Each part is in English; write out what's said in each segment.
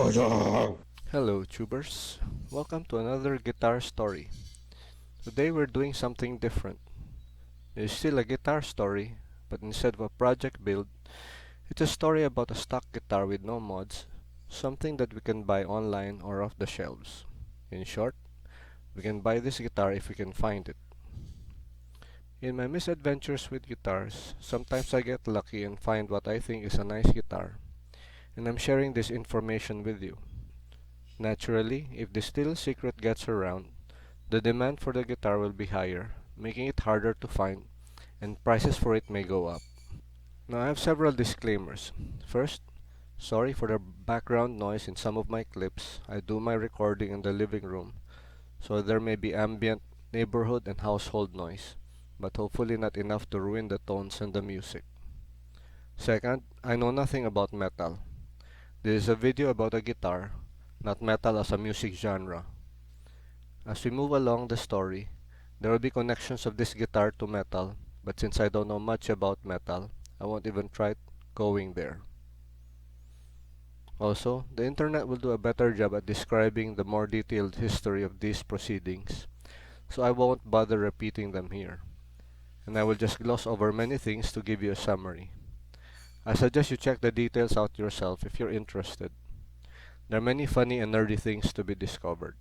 Hello tubers, welcome to another guitar story. Today we're doing something different. It's still a guitar story, but instead of a project build, it's a story about a stock guitar with no mods, something that we can buy online or off the shelves. In short, we can buy this guitar if we can find it. In my misadventures with guitars, sometimes I get lucky and find what I think is a nice guitar, and I'm sharing this information with you. Naturally, if this little secret gets around, the demand for the guitar will be higher, making it harder to find, and prices for it may go up. Now I have several disclaimers. First, sorry for the background noise in some of my clips. I do my recording in the living room, so there may be ambient, neighborhood, and household noise, but hopefully not enough to ruin the tones and the music. Second, I know nothing about metal. This is a video about a guitar, not metal as a music genre. As we move along the story, there will be connections of this guitar to metal, but since I don't know much about metal, I won't even try going there. Also, the internet will do a better job at describing the more detailed history of these proceedings, so I won't bother repeating them here, and I will just gloss over many things to give you a summary. I suggest you check the details out yourself if you're interested. There are many funny and nerdy things to be discovered.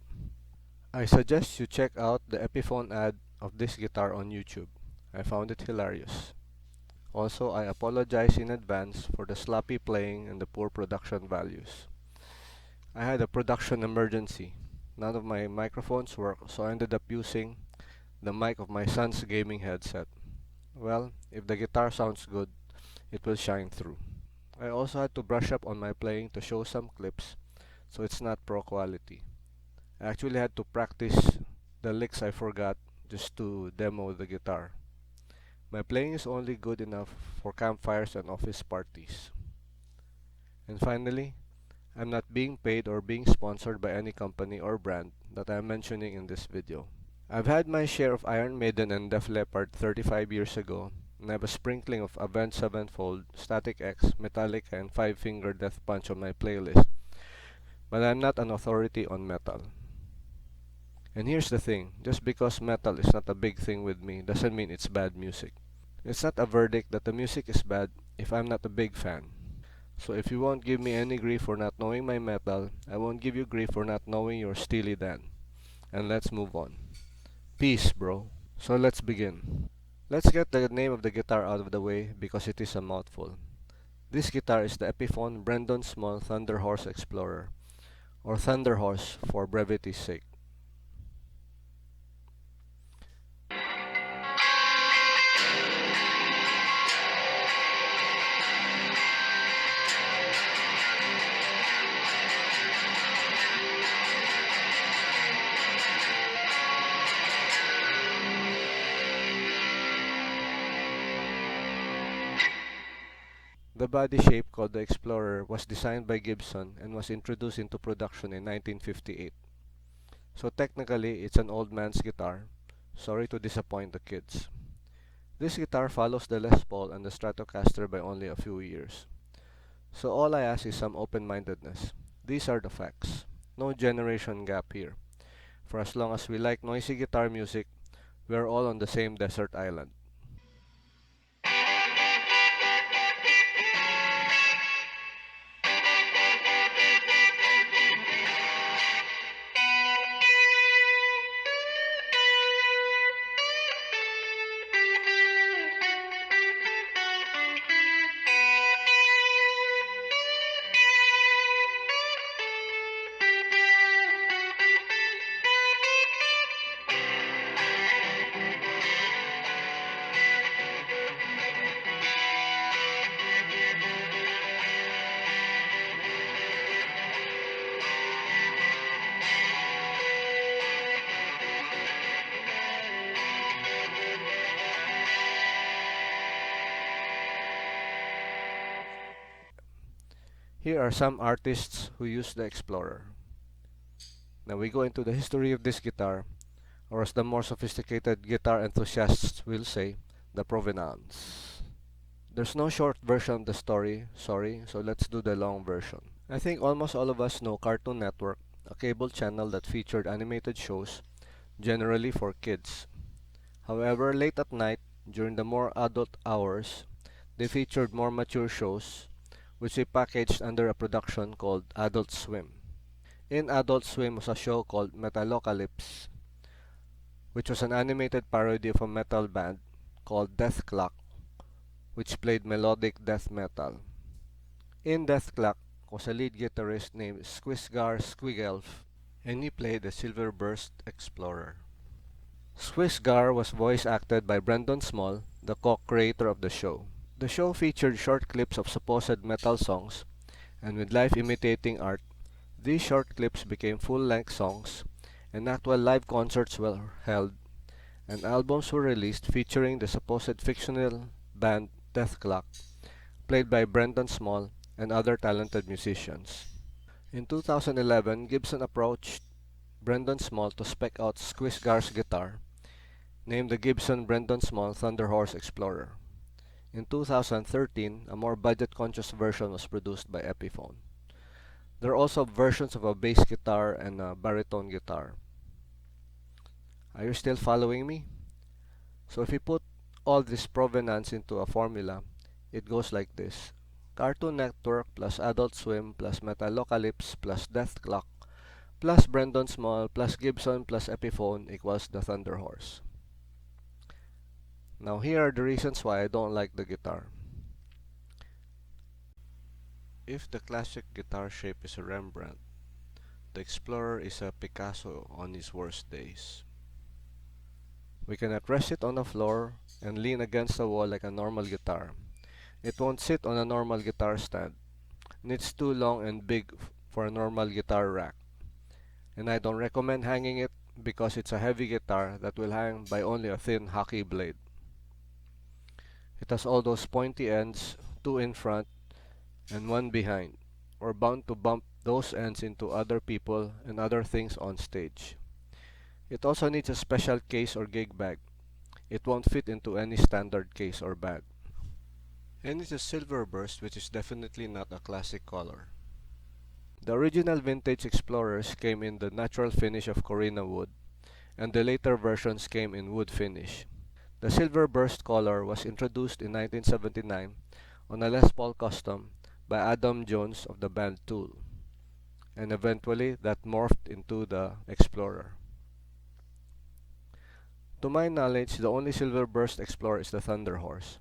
I suggest you check out the Epiphone ad of this guitar on YouTube. I found it hilarious. Also, I apologize in advance for the sloppy playing and the poor production values. I had a production emergency. None of my microphones work, so I ended up using the mic of my son's gaming headset. Well, if the guitar sounds good, it will shine through. I also had to brush up on my playing to show some clips, so it's not pro quality. I actually had to practice the licks I forgot just to demo the guitar. My playing is only good enough for campfires and office parties. And finally, I'm not being paid or being sponsored by any company or brand that I'm mentioning in this video. I've had my share of Iron Maiden and Def Leppard 35 years ago, and I have a sprinkling of Avenged Sevenfold, Static X, Metallica, and Five Finger Death Punch on my playlist, but I'm not an authority on metal. And here's the thing, just because metal is not a big thing with me doesn't mean it's bad music. It's not a verdict that the music is bad if I'm not a big fan. So if you won't give me any grief for not knowing my metal, I won't give you grief for not knowing your Steely Dan. And let's move on. Peace, bro. So let's begin. Let's get the name of the guitar out of the way because it is a mouthful. This guitar is the Epiphone Brendon Small Thunderhorse Explorer, or Thunderhorse for brevity's sake. The body shape called the Explorer was designed by Gibson and was introduced into production in 1958. So technically, it's an old man's guitar. Sorry to disappoint the kids. This guitar follows the Les Paul and the Stratocaster by only a few years. So all I ask is some open-mindedness. These are the facts. No generation gap here. For as long as we like noisy guitar music, we are all on the same desert island. Here are some artists who use the Explorer. Now we go into the history of this guitar, or as the more sophisticated guitar enthusiasts will say, the provenance. There's no short version of the story, sorry, so let's do the long version. I think almost all of us know Cartoon Network, a cable channel that featured animated shows, generally for kids. However, late at night, during the more adult hours, they featured more mature shows, which they packaged under a production called Adult Swim. In Adult Swim was a show called Metalocalypse, which was an animated parody of a metal band called Death Clock, which played melodic death metal. In Death Clock was a lead guitarist named Squisgar Squigelf, and he played the Silverburst Explorer. Squisgar was voice acted by Brendan Small, the co-creator of the show. The show featured short clips of supposed metal songs, and with live imitating art, these short clips became full-length songs, and actual live concerts were held, and albums were released featuring the supposed fictional band Death Clock, played by Brendan Small and other talented musicians. In 2011, Gibson approached Brendan Small to spec out Squisgar's guitar, named the Gibson Brendan Small Thunderhorse Explorer. In 2013, a more budget-conscious version was produced by Epiphone. There are also versions of a bass guitar and a baritone guitar. Are you still following me? So if we put all this provenance into a formula, it goes like this. Cartoon Network plus Adult Swim plus Metalocalypse plus Death Clock plus Brendan Small plus Gibson plus Epiphone equals the Thunderhorse. Now here are the reasons why I don't like the guitar. If the classic guitar shape is a Rembrandt, the Explorer is a Picasso on his worst days. We cannot rest it on the floor and lean against the wall like a normal guitar. It won't sit on a normal guitar stand, and it's too long and big for a normal guitar rack. And I don't recommend hanging it because it's a heavy guitar that will hang by only a thin hockey blade. It has all those pointy ends, two in front and one behind. We're bound to bump those ends into other people and other things on stage. It also needs a special case or gig bag. It won't fit into any standard case or bag. And it's a Silverburst, which is definitely not a classic color. The original vintage Explorers came in the natural finish of Corina wood, and the later versions came in wood finish. The Silverburst color was introduced in 1979 on a Les Paul Custom by Adam Jones of the band Tool, and eventually that morphed into the Explorer. To my knowledge, the only Silverburst Explorer is the Thunderhorse.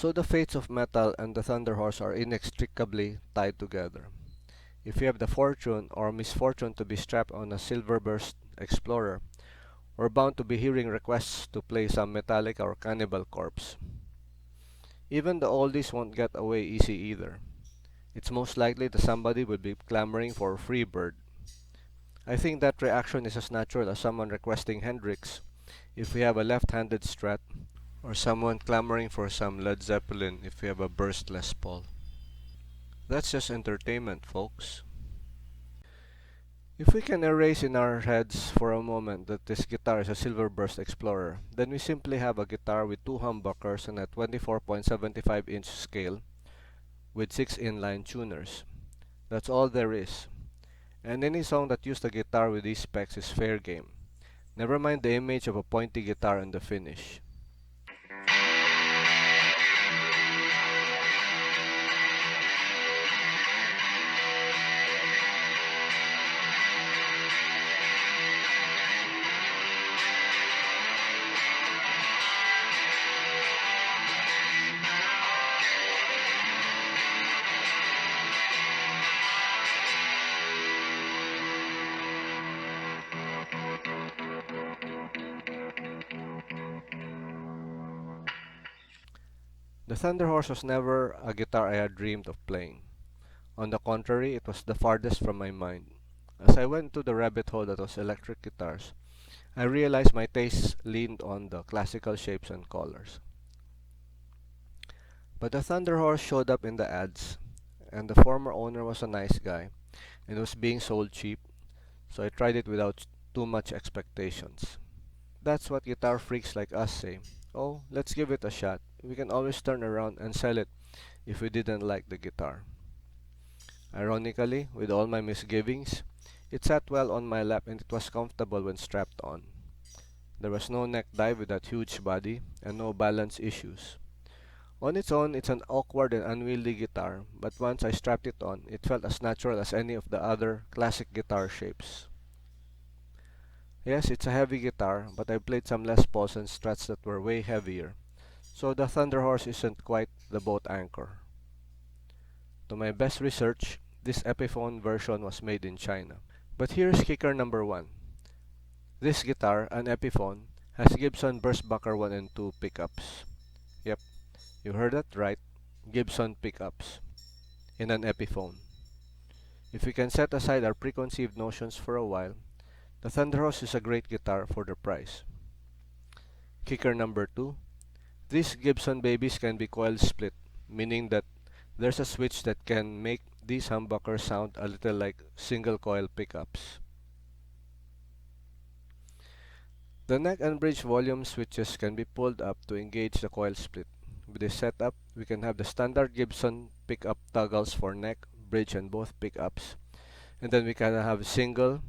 So the fates of metal and the Thunderhorse are inextricably tied together. If you have the fortune or misfortune to be strapped on a Silverburst Explorer, we're bound to be hearing requests to play some Metallica or Cannibal Corpse. Even the oldies won't get away easy either. It's most likely that somebody will be clamoring for Freebird. I think that reaction is as natural as someone requesting Hendrix if we have a left-handed Strat, or someone clamoring for some Led Zeppelin if we have a burst Les Paul. That's just entertainment, folks. If we can erase in our heads for a moment that this guitar is a Silverburst Explorer, then we simply have a guitar with two humbuckers and a 24.75-inch scale with 6 inline tuners. That's all there is. And any song that used a guitar with these specs is fair game. Never mind the image of a pointy guitar in the finish. The Thunderhorse was never a guitar I had dreamed of playing. On the contrary, it was the farthest from my mind. As I went into the rabbit hole that was electric guitars, I realized my tastes leaned on the classical shapes and colors. But the Thunderhorse showed up in the ads, and the former owner was a nice guy and was being sold cheap, so I tried it without too much expectations. That's what guitar freaks like us say. Oh, let's give it a shot. We can always turn around and sell it if we didn't like the guitar. Ironically, with all my misgivings, it sat well on my lap and it was comfortable when strapped on. There was no neck dive with that huge body and no balance issues. On its own, it's an awkward and unwieldy guitar, but once I strapped it on, it felt as natural as any of the other classic guitar shapes. Yes, it's a heavy guitar, but I played some Les Pauls and Strats that were way heavier, so the Thunderhorse isn't quite the boat anchor. To my best research, this Epiphone version was made in China. But here's kicker number 1. This guitar, an Epiphone, has Gibson Burstbucker 1 and 2 pickups. Yep, you heard that right, Gibson pickups in an Epiphone. If we can set aside our preconceived notions for a while, the Thunderhorse is a great guitar for the price. Kicker number 2, these Gibson babies can be coil split, meaning that there's a switch that can make these humbuckers sound a little like single coil pickups. The neck and bridge volume switches can be pulled up to engage the coil split. With this setup, we can have the standard Gibson pickup toggles for neck, bridge, and both pickups. And then we can have single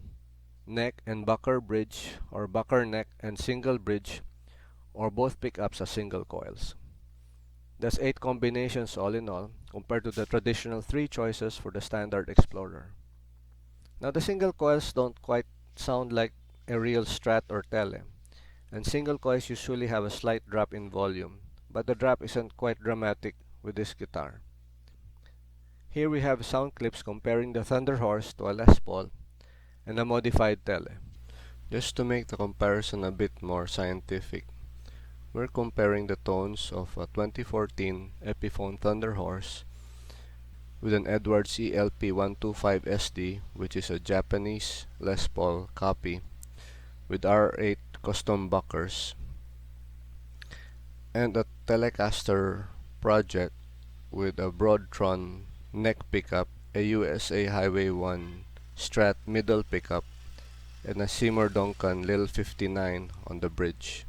neck and bucker bridge, or bucker neck and single bridge, or both pickups as single coils. That's 8 combinations all in all, compared to the traditional 3 choices for the standard Explorer. Now the single coils don't quite sound like a real Strat or Tele, and single coils usually have a slight drop in volume, but the drop isn't quite dramatic with this guitar. Here we have sound clips comparing the Thunderhorse to a Les Paul and a modified Tele. Just to make the comparison a bit more scientific, we're comparing the tones of a 2014 Epiphone Thunderhorse with an Edwards ELP125SD, which is a Japanese Les Paul copy, with R8 custom buckers, and a Telecaster project with a Broadtron neck pickup, a USA Highway 1 Strat middle pickup, and a Seymour Duncan Lil 59 on the bridge.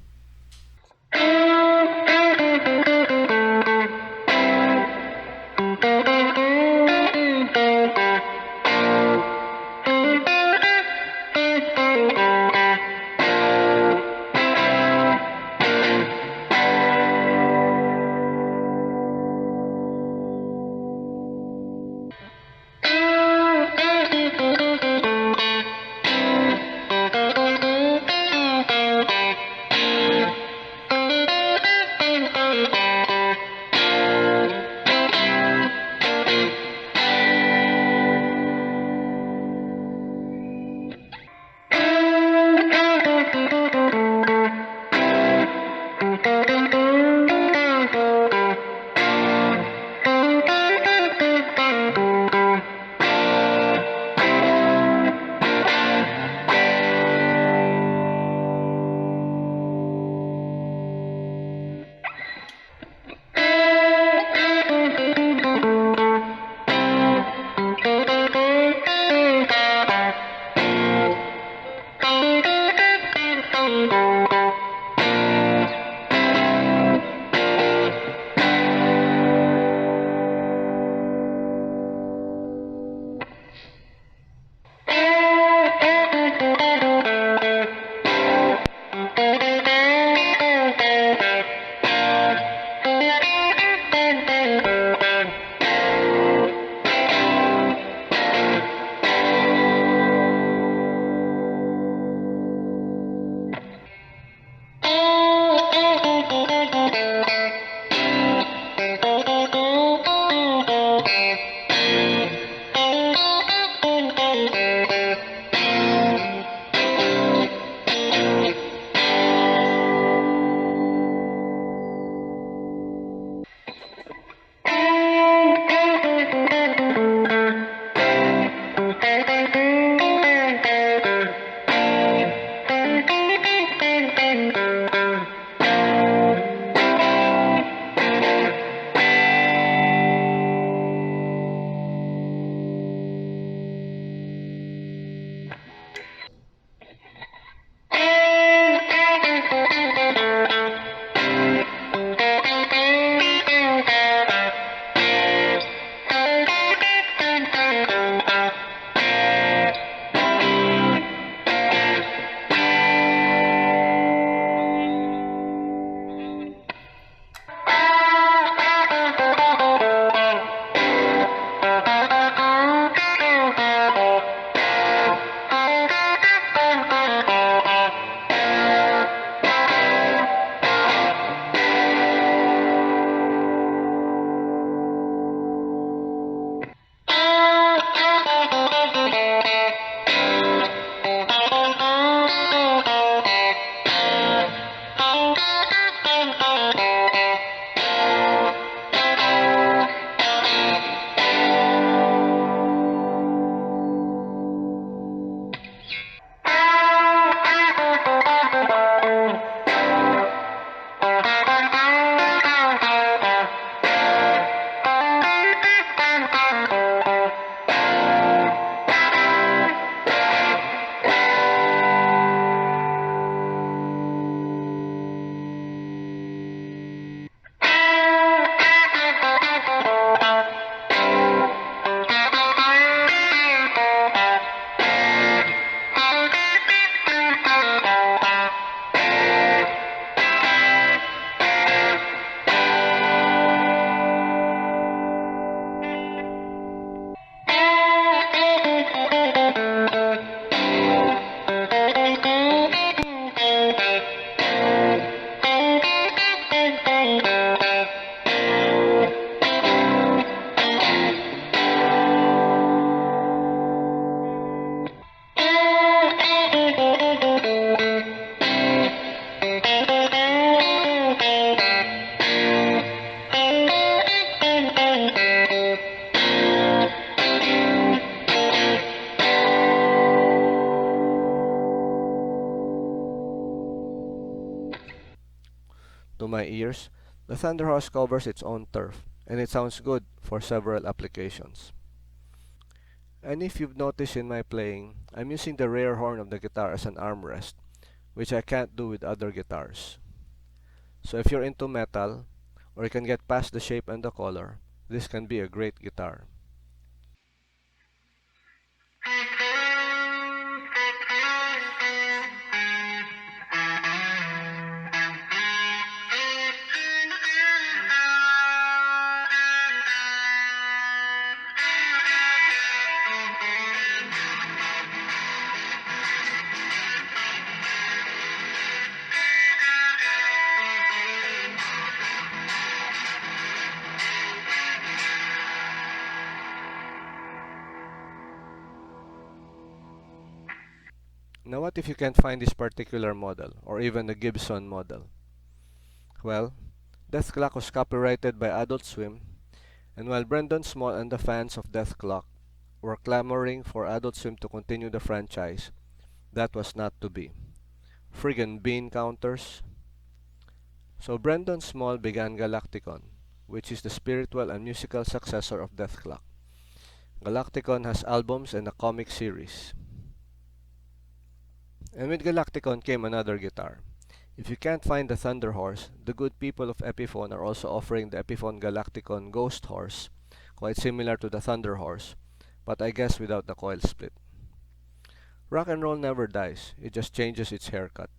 To my ears, the Thunderhorse covers its own turf, and it sounds good for several applications. And if you've noticed in my playing, I'm using the rear horn of the guitar as an armrest, which I can't do with other guitars. So if you're into metal, or you can get past the shape and the color, this can be a great guitar. Now what if you can't find this particular model, or even the Gibson model? Well, Death Clock was copyrighted by Adult Swim, and while Brendan Small and the fans of Death Clock were clamoring for Adult Swim to continue the franchise, that was not to be. Friggin' bean counters. So Brendan Small began Galacticon, which is the spiritual and musical successor of Death Clock. Galacticon has albums and a comic series. And with Galacticon came another guitar. If you can't find the Thunderhorse, the good people of Epiphone are also offering the Epiphone Galacticon Ghost Horse, quite similar to the Thunderhorse, but I guess without the coil split. Rock and roll never dies, it just changes its haircut.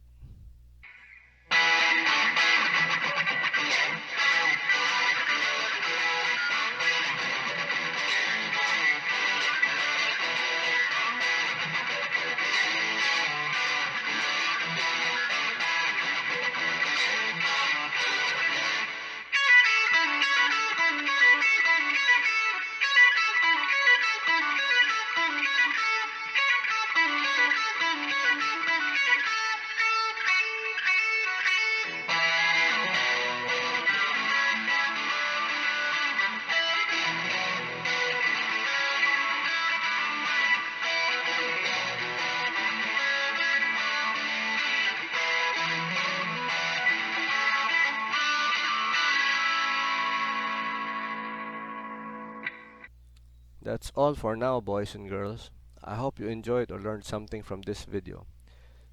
That's all for now, boys and girls. I hope you enjoyed or learned something from this video.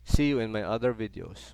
See you in my other videos.